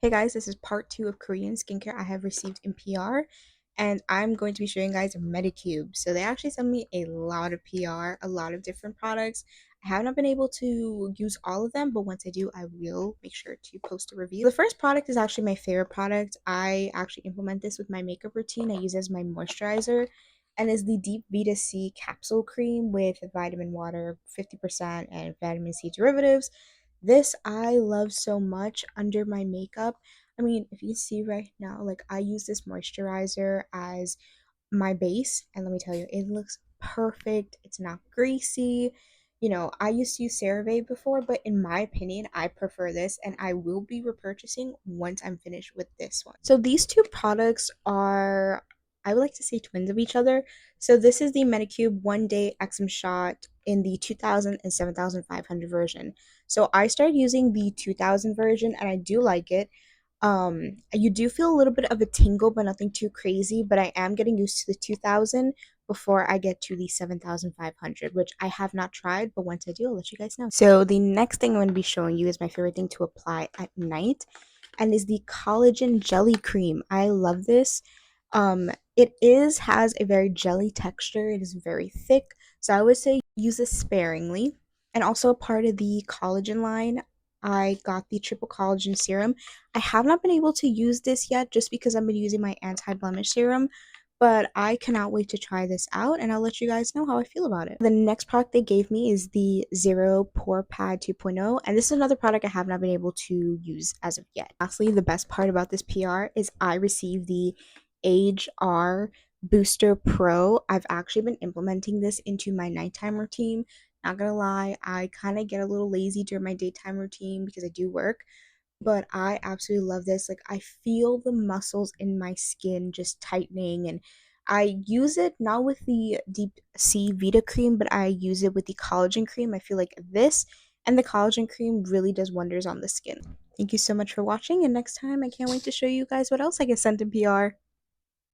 Hey guys, this is part 2 of Korean skincare I have received in PR, and I'm going to be showing you guys Medicube. So they actually sent me a lot of PR, a lot of different products. I have not been able to use all of them, but once I do, I will make sure to post a review. The first product is actually my favorite product. I actually implement this with my makeup routine. I use it as my moisturizer, and is the Deep Vita C capsule cream with vitamin water, 50%, and vitamin C derivatives. This I love so much under my makeup. I mean, if you see right now, like I use this moisturizer as my base, and let me tell you, it looks perfect. It's not greasy. I used to use CeraVe before, but in my opinion, I prefer this, and I will be repurchasing once I'm finished with this one. So these two products are, I would like to say, twins of each other. So this is the Medicube One Day Eczema Shot in the 2000 and 7500 version. So I started using the 2000 version, and I do like it. You do feel a little bit of a tingle, but nothing too crazy. But I am getting used to the 2000 before I get to the 7500, which I have not tried, but once I do, I'll let you guys know. So the next thing I'm going to be showing you is my favorite thing to apply at night, and is the collagen jelly cream. I love this. It has a very jelly texture. It is very thick, so I would say use this sparingly. And also a part of the collagen line, I got the triple collagen serum. I have not been able to use this yet just because I've been using my anti-blemish serum, but I cannot wait to try this out, and I'll let you guys know how I feel about it. The next product they gave me is the Zero Pore Pad 2.0, and this is another product I have not been able to use as of yet. Lastly, the best part about this PR is I received the AGR Booster Pro. I've actually been implementing this into my nighttime routine. Not gonna lie, I kind of get a little lazy during my daytime routine because I do work, but I absolutely love this. Like, I feel the muscles in my skin just tightening, and I use it not with the Deep Sea Vita cream, but I use it with the collagen cream. I feel like this and the collagen cream really does wonders on the skin. Thank you so much for watching, and next time I can't wait to show you guys what else I get sent in PR.